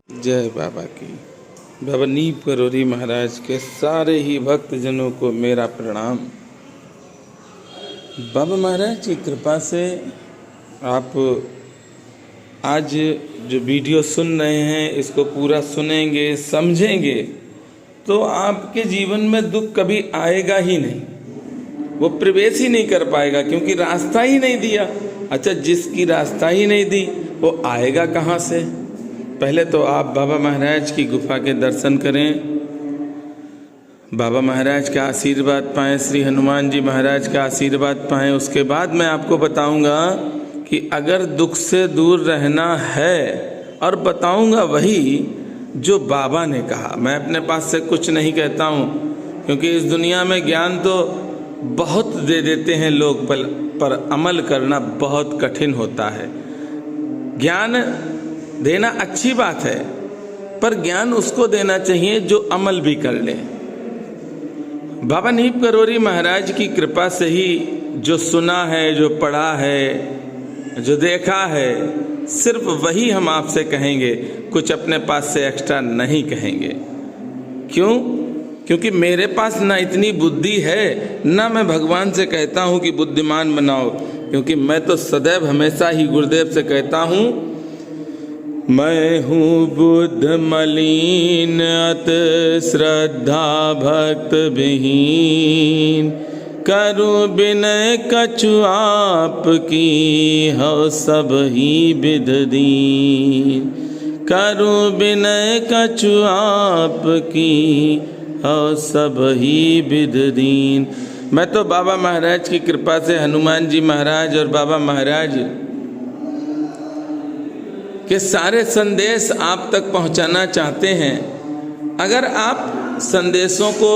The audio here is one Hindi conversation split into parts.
जय बाबा की। बाबा नीम करोरी महाराज के सारे ही भक्तजनों को मेरा प्रणाम। बाबा महाराज की कृपा से आप आज जो वीडियो सुन रहे हैं इसको पूरा सुनेंगे, समझेंगे तो आपके जीवन में दुख कभी आएगा ही नहीं, वो प्रवेश ही नहीं कर पाएगा, क्योंकि रास्ता ही नहीं दिया। अच्छा, जिसकी रास्ता ही नहीं दी वो आएगा कहाँ से? पहले तो आप बाबा महाराज की गुफा के दर्शन करें, बाबा महाराज का आशीर्वाद पाएं, श्री हनुमान जी महाराज का आशीर्वाद पाएं। उसके बाद मैं आपको बताऊंगा कि अगर दुख से दूर रहना है, और बताऊंगा वही जो बाबा ने कहा। मैं अपने पास से कुछ नहीं कहता हूँ, क्योंकि इस दुनिया में ज्ञान तो बहुत दे देते हैं लोग, पर अमल करना बहुत कठिन होता है। ज्ञान देना अच्छी बात है, पर ज्ञान उसको देना चाहिए जो अमल भी कर ले। बाबा नीम करोरी महाराज की कृपा से ही जो सुना है, जो पढ़ा है, जो देखा है, सिर्फ वही हम आपसे कहेंगे, कुछ अपने पास से एक्स्ट्रा नहीं कहेंगे। क्यों? क्योंकि मेरे पास ना इतनी बुद्धि है, ना मैं भगवान से कहता हूँ कि बुद्धिमान बनाओ, क्योंकि मैं तो सदैव हमेशा ही गुरुदेव से कहता हूँ, मैं हूँ बुद्ध मलिन अत श्रद्धा भक्त विहीन, करूँ विनय कछु आप की हो सब ही विध दीन, करूँ विनय कछु आप की हो सब ही विध दीन। मैं तो बाबा महाराज की कृपा से हनुमान जी महाराज और बाबा महाराज के सारे संदेश आप तक पहुंचाना चाहते हैं। अगर आप संदेशों को,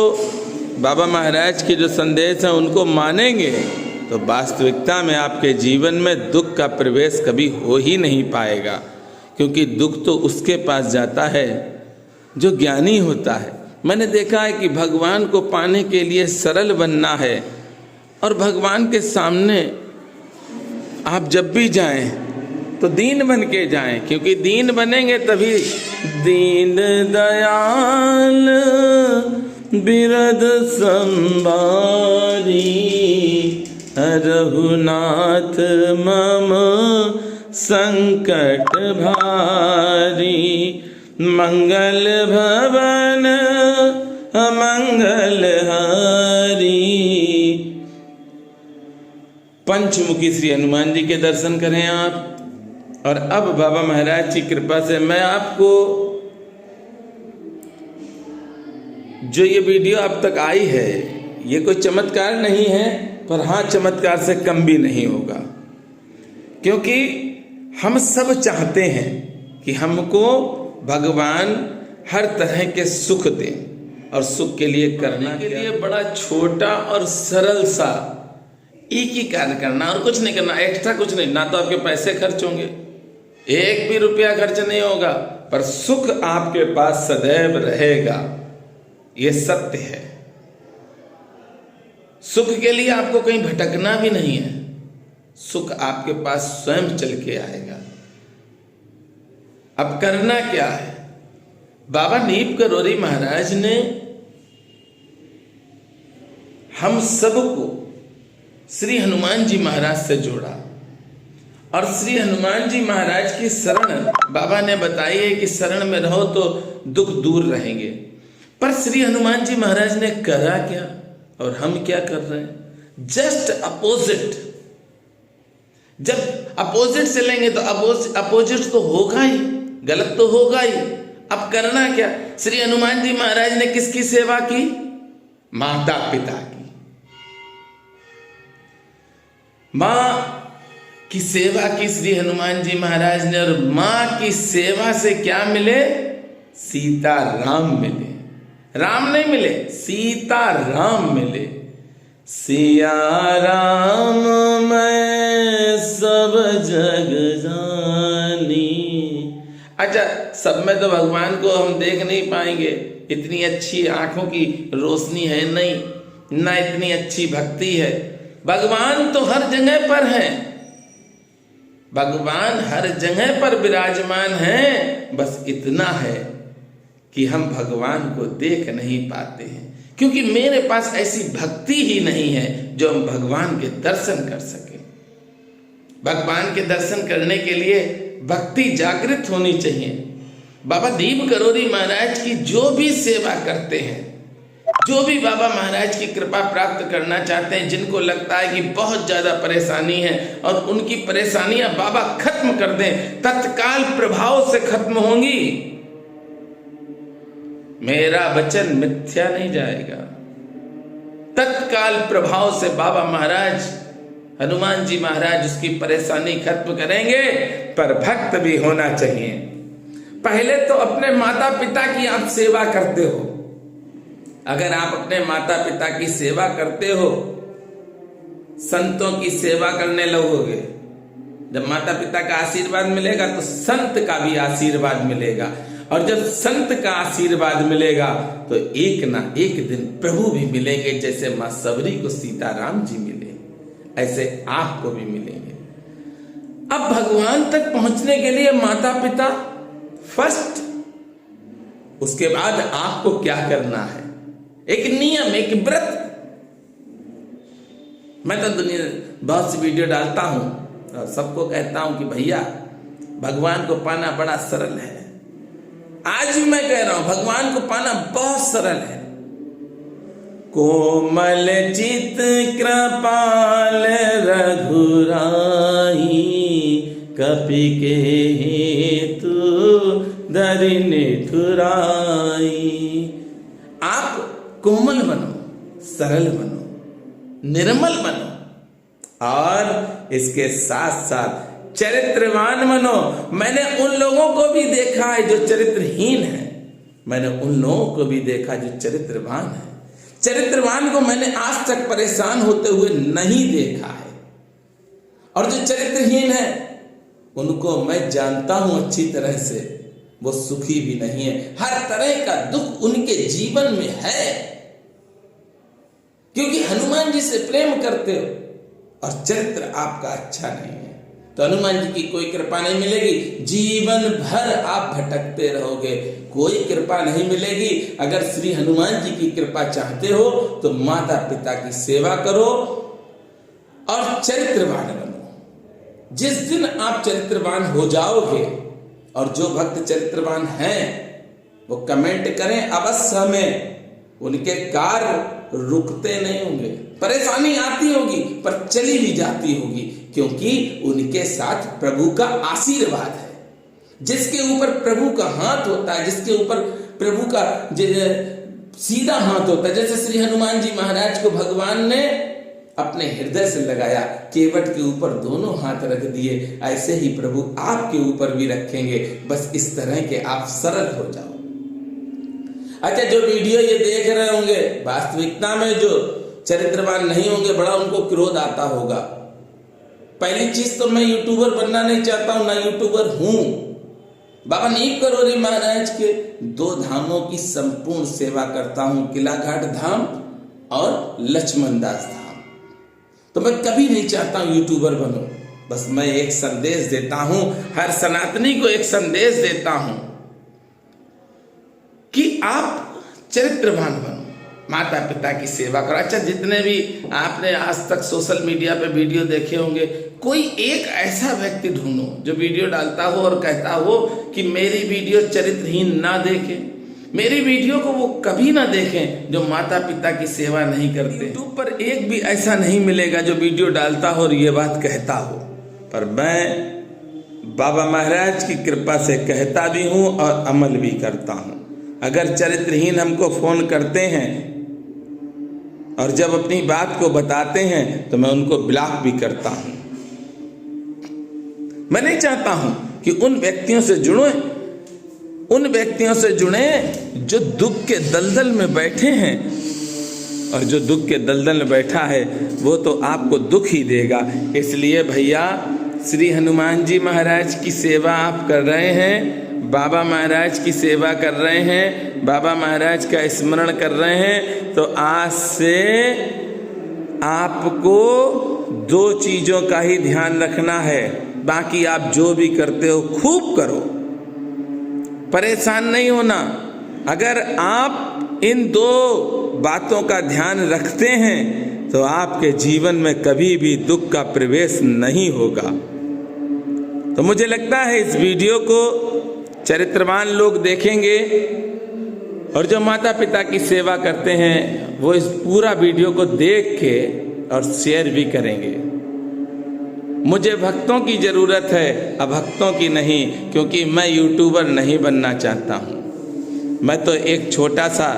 बाबा महाराज के जो संदेश हैं उनको मानेंगे, तो वास्तविकता में आपके जीवन में दुख का प्रवेश कभी हो ही नहीं पाएगा, क्योंकि दुख तो उसके पास जाता है जो ज्ञानी होता है। मैंने देखा है कि भगवान को पाने के लिए सरल बनना है, और भगवान के सामने आप जब भी जाएं तो दीन बन के जाएं, क्योंकि दीन बनेंगे तभी। दीन दयाल बिरद संबारी, रघुनाथ मम संकट भारी, मंगल भवन मंगल हारी। पंचमुखी श्री हनुमान जी के दर्शन करें आप। और अब बाबा महाराज की कृपा से मैं आपको जो ये वीडियो अब तक आई है, ये कोई चमत्कार नहीं है, पर हाँ चमत्कार से कम भी नहीं होगा, क्योंकि हम सब चाहते हैं कि हमको भगवान हर तरह के सुख दें, और सुख के लिए करना के लिए बड़ा छोटा और सरल सा एक ही कार्य करना, और कुछ नहीं करना, एक्स्ट्रा कुछ नहीं। ना तो आपके पैसे खर्च होंगे, एक भी रुपया खर्च नहीं होगा, पर सुख आपके पास सदैव रहेगा। यह सत्य है। सुख के लिए आपको कहीं भटकना भी नहीं है, सुख आपके पास स्वयं चल के आएगा। अब करना क्या है? बाबा नीम करोरी महाराज ने हम सबको श्री हनुमान जी महाराज से जोड़ा, और श्री हनुमान जी महाराज की शरण बाबा ने बताई है कि शरण में रहो तो दुख दूर रहेंगे। पर श्री हनुमान जी महाराज ने करा क्या, और हम क्या कर रहे हैं? Just opposite. जब अपोजिट से लेंगे तो अपोजिट तो होगा ही, गलत तो होगा ही। अब करना क्या? श्री हनुमान जी महाराज ने किसकी सेवा की? माता पिता की। मां की सेवा की श्री हनुमान जी महाराज ने, और मां की सेवा से क्या मिले? सीता राम मिले। राम नहीं मिले, सीता राम मिले। सिया राम मैं सब जग जानी। अच्छा, सब में तो भगवान को हम देख नहीं पाएंगे, इतनी अच्छी आंखों की रोशनी है नहीं, ना इतनी अच्छी भक्ति है। भगवान तो हर जगह पर है, भगवान हर जगह पर विराजमान है, बस इतना है कि हम भगवान को देख नहीं पाते हैं, क्योंकि मेरे पास ऐसी भक्ति ही नहीं है जो हम भगवान के दर्शन कर सके। भगवान के दर्शन करने के लिए भक्ति जागृत होनी चाहिए। बाबा दीप करोरी महाराज की जो भी सेवा करते हैं, जो भी बाबा महाराज की कृपा प्राप्त करना चाहते हैं, जिनको लगता है कि बहुत ज्यादा परेशानी है और उनकी परेशानियां बाबा खत्म कर दें, तत्काल प्रभाव से खत्म होंगी। मेरा वचन मिथ्या नहीं जाएगा। तत्काल प्रभाव से बाबा महाराज, हनुमान जी महाराज उसकी परेशानी खत्म करेंगे। पर भक्त भी होना चाहिए। पहले तो अपने माता पिता की आप सेवा करते हो। अगर आप अपने माता पिता की सेवा करते हो, संतों की सेवा करने लगोगे, जब माता पिता का आशीर्वाद मिलेगा तो संत का भी आशीर्वाद मिलेगा, और जब संत का आशीर्वाद मिलेगा तो एक ना एक दिन प्रभु भी मिलेंगे। जैसे मां सबरी को सीताराम जी मिले, ऐसे आपको भी मिलेंगे। अब भगवान तक पहुंचने के लिए माता पिता फर्स्ट, उसके बाद आपको क्या करना है, एक नियम, एक व्रत। मैं तो दुनिया बहुत सी वीडियो डालता हूं और सबको कहता हूं कि भैया भगवान को पाना बड़ा सरल है। आज भी मैं कह रहा हूं, भगवान को पाना बहुत सरल है। कोमल चित कृपाल रघुराई, कपि के हेतु धरिनि ठुराई। आप कोमल बनो, सरल बनो, निर्मल बनो, और इसके साथ साथ चरित्रवान बनो। मैंने उन लोगों को भी देखा है जो चरित्रहीन है, मैंने उन लोगों को भी देखा जो चरित्रवान है। चरित्रवान को मैंने आज तक परेशान होते हुए नहीं देखा है, और जो चरित्रहीन है उनको मैं जानता हूं अच्छी तरह से, वो सुखी भी नहीं है। हर तरह का दुख उनके जीवन में है, क्योंकि हनुमान जी से प्रेम करते हो और चरित्र आपका अच्छा नहीं है, तो हनुमान जी की कोई कृपा नहीं मिलेगी। जीवन भर आप भटकते रहोगे, कोई कृपा नहीं मिलेगी। अगर श्री हनुमान जी की कृपा चाहते हो तो माता पिता की सेवा करो और चरित्रवान बनो। जिस दिन आप चरित्रवान हो जाओगे, और जो भक्त चरित्रवान हैं वो कमेंट करें अवश्य हमें। उनके कार्य रुकते नहीं होंगे, परेशानी आती होगी पर चली भी जाती होगी, क्योंकि उनके साथ प्रभु का आशीर्वाद है। जिसके ऊपर प्रभु का हाथ होता है, जिसके ऊपर प्रभु का सीधा हाथ होता है, जैसे श्री हनुमान जी महाराज को भगवान ने अपने हृदय से लगाया, केवट के ऊपर दोनों हाथ रख दिए, ऐसे ही प्रभु आपके ऊपर भी रखेंगे। बस इस तरह के आप सरल हो जाओ। अच्छा, जो वीडियो ये देख रहे होंगे, वास्तविकता में जो चरित्रवान नहीं होंगे, बड़ा उनको क्रोध आता होगा। पहली चीज तो मैं यूट्यूबर बनना नहीं चाहता हूं, ना यूट्यूबर हूं। बाबा दीप करोरी महाराज के 2 धामों की संपूर्ण सेवा करता हूं, किला घाट धाम और लक्ष्मण दास धाम। तो मैं कभी नहीं चाहता हूं यूट्यूबर बनूं। बस मैं एक संदेश देता हूं, हर सनातनी को एक संदेश देता हूं कि आप चरित्रवान बनो, माता पिता की सेवा करो। अच्छा, जितने भी आपने आज तक सोशल मीडिया पे वीडियो देखे होंगे, कोई एक ऐसा व्यक्ति ढूंढो जो वीडियो डालता हो और कहता हो कि मेरी वीडियो चरित्रहीन ना देखे, मेरी वीडियो को वो कभी ना देखें जो माता पिता की सेवा नहीं करते। यूट्यूब पर एक भी ऐसा नहीं मिलेगा जो वीडियो डालता हो और ये बात कहता हो। पर मैं बाबा महाराज की कृपा से कहता भी हूँ और अमल भी करता हूँ। अगर चरित्रहीन हमको फोन करते हैं और जब अपनी बात को बताते हैं तो मैं उनको ब्लॉक भी करता हूं। मैं नहीं चाहता हूं कि उन व्यक्तियों से जुड़े जो दुख के दलदल में बैठे हैं, और जो दुख के दलदल में बैठा है वो तो आपको दुख ही देगा। इसलिए भैया, श्री हनुमान जी महाराज की सेवा आप कर रहे हैं, बाबा महाराज की सेवा कर रहे हैं, बाबा महाराज का स्मरण कर रहे हैं, तो आज से आपको 2 चीजों का ही ध्यान रखना है। बाकी आप जो भी करते हो खूब करो, परेशान नहीं होना। अगर आप इन दो बातों का ध्यान रखते हैं तो आपके जीवन में कभी भी दुख का प्रवेश नहीं होगा। तो मुझे लगता है इस वीडियो को चरित्रवान लोग देखेंगे और जो माता पिता की सेवा करते हैं वो इस पूरा वीडियो को देख के और शेयर भी करेंगे। मुझे भक्तों की ज़रूरत है, अभक्तों की नहीं, क्योंकि मैं यूट्यूबर नहीं बनना चाहता हूँ। मैं तो एक छोटा सा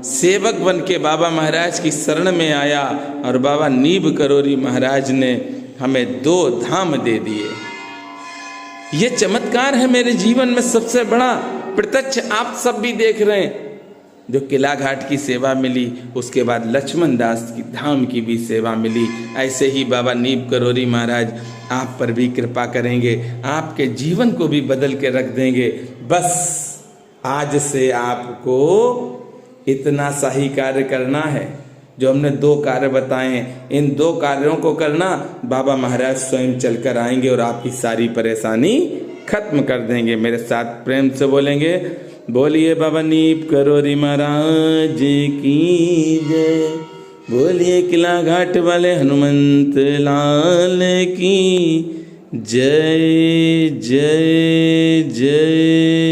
सेवक बन के बाबा महाराज की शरण में आया और बाबा नीब करोरी महाराज ने हमें 2 धाम दे दिए। ये चमत्कार है मेरे जीवन में सबसे बड़ा, प्रत्यक्ष आप सब भी देख रहे हैं। जो किला घाट की सेवा मिली, उसके बाद लक्ष्मण दास की धाम की भी सेवा मिली, ऐसे ही बाबा नीब करोरी महाराज आप पर भी कृपा करेंगे, आपके जीवन को भी बदल के रख देंगे। बस आज से आपको इतना सा ही कार्य करना है जो हमने 2 कार्य बताए हैं। इन 2 कार्यों को करना, बाबा महाराज स्वयं चलकर आएंगे और आपकी सारी परेशानी खत्म कर देंगे। मेरे साथ प्रेम से बोलेंगे, बोलिए बाबा नीब करोरी महाराज की जय, बोलिए किला घाट वाले हनुमंत लाल की जय जय जय।